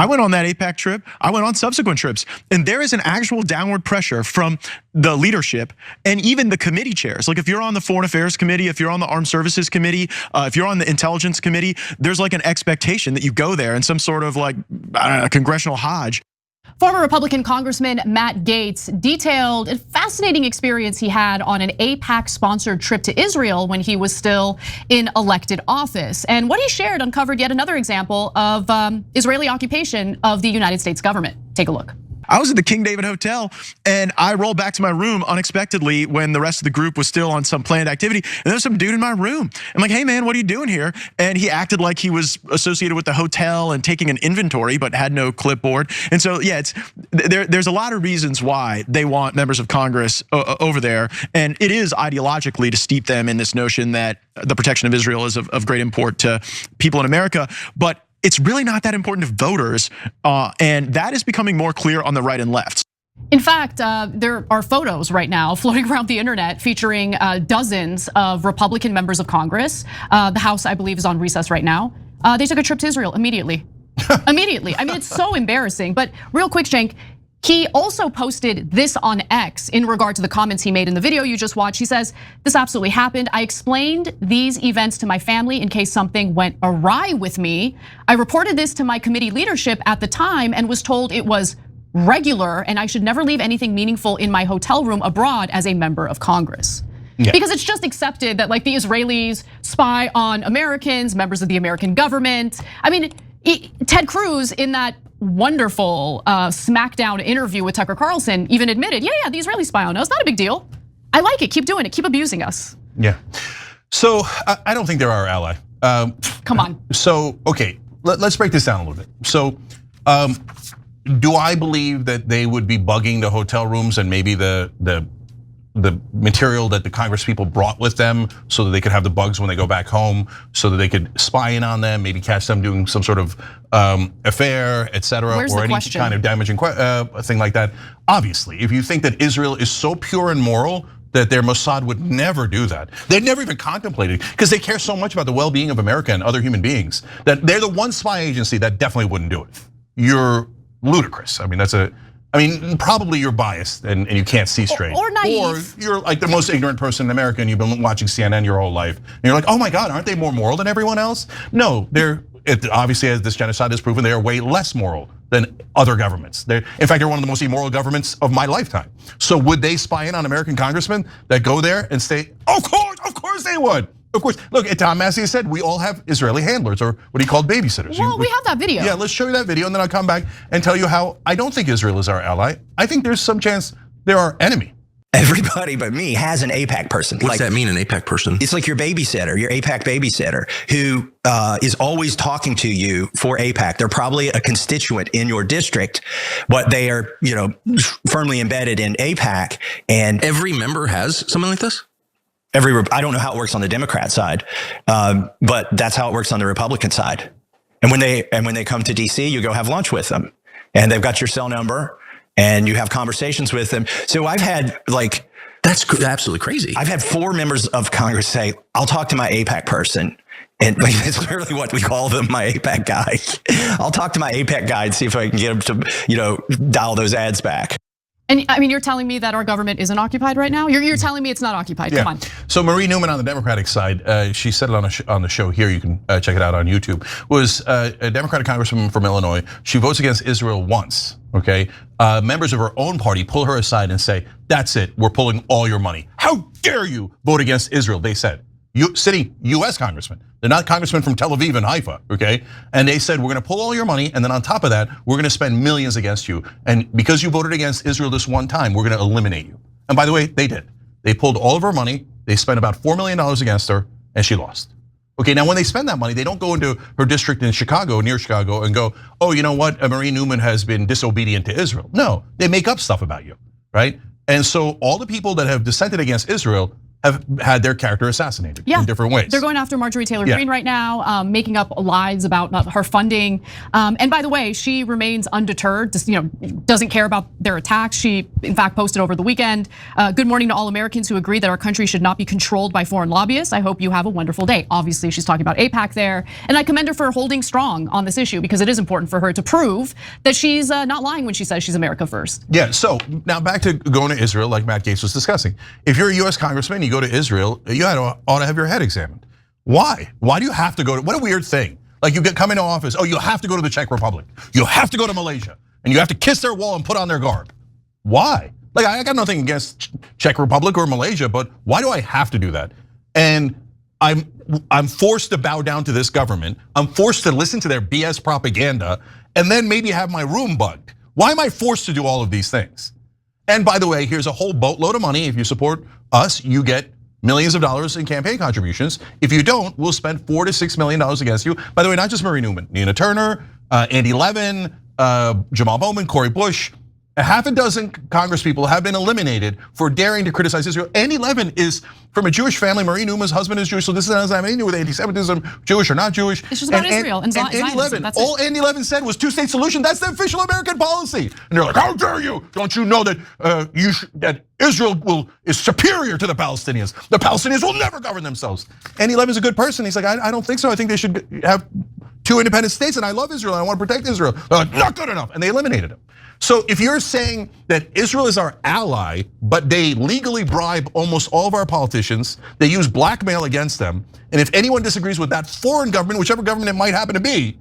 I went on that AIPAC trip. I went on subsequent trips, and there is an actual downward pressure from the leadership and even the committee chairs. Like if you're on the Foreign Affairs Committee, if you're on the Armed Services Committee, if you're on the Intelligence Committee, there's like an expectation that you go there in some sort of like, I don't know, congressional Hajj. Former Republican Congressman Matt Gaetz detailed a fascinating experience he had on an AIPAC-sponsored trip to Israel when he was still in elected office. And what he shared uncovered yet another example of Israeli occupation of the United States government. Take a look. I was at the King David Hotel and I rolled back to my room unexpectedly when the rest of the group was still on some planned activity. And there was some dude in my room. I'm like, hey man, what are you doing here? And he acted like he was associated with the hotel and taking an inventory, but had no clipboard. And so yeah, there's a lot of reasons why they want members of Congress over there. And it is ideologically to steep them in this notion that the protection of Israel is of great import to people in America. But it's really not that important to voters, and that is becoming more clear on the right and left. In fact, there are photos right now floating around the internet featuring dozens of Republican members of Congress. The House, I believe, is on recess right now. They took a trip to Israel immediately. Immediately. I mean, it's so embarrassing. But real quick, Cenk, he also posted this on X in regard to the comments he made in the video you just watched. He says, this absolutely happened. I explained these events to my family in case something went awry with me. I reported this to my committee leadership at the time and was told it was regular and I should never leave anything meaningful in my hotel room abroad as a member of Congress. Yeah. Because it's just accepted that like the Israelis spy on Americans, members of the American government. I mean, Ted Cruz in that wonderful smackdown interview with Tucker Carlson even admitted, yeah, the Israelis spy on us, not a big deal. I like it, keep doing it, keep abusing us. Yeah, so I don't think they're our ally. Come on. So, okay, let's break this down a little bit. So, do I believe that they would be bugging the hotel rooms and maybe the material that the Congress people brought with them so that they could have the bugs when they go back home, so that they could spy in on them, maybe catch them doing some sort of affair, etc., or any kind of damaging thing like that? Obviously, if you think that Israel is so pure and moral that their Mossad would never do that, they'd never even contemplate it, because they care so much about the well-being of America and other human beings, that they're the one spy agency that definitely wouldn't do it. You're ludicrous. I mean, probably you're biased and you can't see straight. Or naive. Or you're like the most ignorant person in America and you've been watching CNN your whole life. And you're like, oh my God, aren't they more moral than everyone else? No, obviously, as this genocide has proven, they are way less moral than other governments. In fact, they're one of the most immoral governments of my lifetime. So would they spy in on American congressmen that go there and say, of course they would. Of course, look, Tom Massey said we all have Israeli handlers, or what he called babysitters. Well, we have that video. Yeah, let's show you that video and then I'll come back and tell you how I don't think Israel is our ally. I think there's some chance they're our enemy. Everybody but me has an AIPAC person. What's that mean, an AIPAC person? It's like your babysitter, your AIPAC babysitter, who is always talking to you for AIPAC. They're probably a constituent in your district, but they are, firmly embedded in AIPAC. And every member has something like this? I don't know how it works on the Democrat side, but that's how it works on the Republican side. And when they come to DC, you go have lunch with them, and they've got your cell number, and you have conversations with them. So I've had that's absolutely crazy. I've had 4 members of Congress say, "I'll talk to my AIPAC person." And it's literally what we call them, my AIPAC guy. I'll talk to my AIPAC guy and see if I can get him to, dial those ads back. And I mean, you're telling me that our government isn't occupied right now? You're telling me it's not occupied, yeah. Come on. So Marie Newman on the Democratic side, she said it on the show here, you can check it out on YouTube, was a Democratic congresswoman from Illinois. She votes against Israel once, okay? Members of her own party pull her aside and say, that's it, we're pulling all your money. How dare you vote against Israel, they said. Sitting US congressmen, they're not congressmen from Tel Aviv and Haifa, okay? And they said, we're gonna pull all your money, and then on top of that, we're gonna spend millions against you. And because you voted against Israel this one time, we're gonna eliminate you. And by the way, they did. They pulled all of her money, they spent about $4 million against her, and she lost. Okay, now when they spend that money, they don't go into her district in Chicago, near Chicago, and go, oh, you know what, Marie Newman has been disobedient to Israel. No, they make up stuff about you, right? And so all the people that have dissented against Israel have had their character assassinated in different ways. They're going after Marjorie Taylor Greene right now, making up lies about her funding. And by the way, she remains undeterred, just, doesn't care about their attacks. She, in fact, posted over the weekend, "Good morning to all Americans who agree that our country should not be controlled by foreign lobbyists. I hope you have a wonderful day." Obviously, she's talking about AIPAC there. And I commend her for holding strong on this issue, because it is important for her to prove that she's not lying when she says she's America first. Yeah, so now back to going to Israel, like Matt Gaetz was discussing. If you're a US congressman, you go to Israel, you ought to have your head examined. Why? Why do you have to go to, what a weird thing. Like you come into office, you have to go to the Czech Republic. You have to go to Malaysia, and you have to kiss their wall and put on their garb. Why? Like I got nothing against Czech Republic or Malaysia, but why do I have to do that? And I'm forced to bow down to this government. I'm forced to listen to their BS propaganda, and then maybe have my room bugged. Why am I forced to do all of these things? And by the way, here's a whole boatload of money. If you support us, you get millions of dollars in campaign contributions. If you don't, we'll spend $4 to $6 million against you. By the way, not just Marie Newman, Nina Turner, Andy Levin, Jamal Bowman, Cori Bush. A half a dozen Congress people have been eliminated for daring to criticize Israel. Andy Levin is from a Jewish family. Marie Newman's husband is Jewish, so this doesn't have anything to do with anti-Semitism, Jewish or not Jewish. It's just about Israel and Andy Levin, all Andy Levin said was two-state solution. That's the official American policy. And they're like, how dare you? Don't you know that that Israel is superior to the Palestinians? The Palestinians will never govern themselves. Andy Levin's a good person. He's like, I don't think so. I think they should have 2 independent states, and I love Israel, and I want to protect Israel. They're like, not good enough, and they eliminated him. So if you're saying that Israel is our ally, but they legally bribe almost all of our politicians, they use blackmail against them, and if anyone disagrees with that foreign government, whichever government it might happen to be,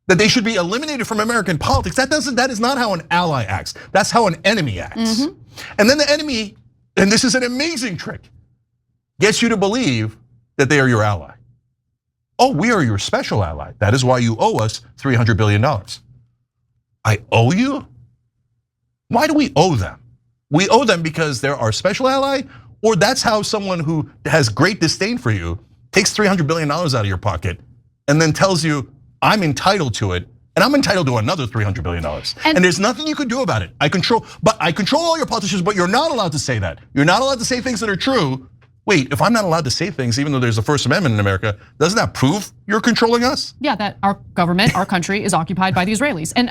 that they should be eliminated from American politics, that is not how an ally acts. That's how an enemy acts. And then the enemy, and this is an amazing trick, gets you to believe that they are your ally. Oh, we are your special ally. That is why you owe us $300 billion. I owe you? Why do we owe them? We owe them because they're our special ally, or that's how someone who has great disdain for you takes $300 billion out of your pocket and then tells you, I'm entitled to it, and I'm entitled to another $300 billion. And there's nothing you can do about it. I control all your politicians, but you're not allowed to say that. You're not allowed to say things that are true. Wait, if I'm not allowed to say things, even though there's a First Amendment in America, doesn't that prove you're controlling us? Yeah, that our government, our country is occupied by the Israelis. And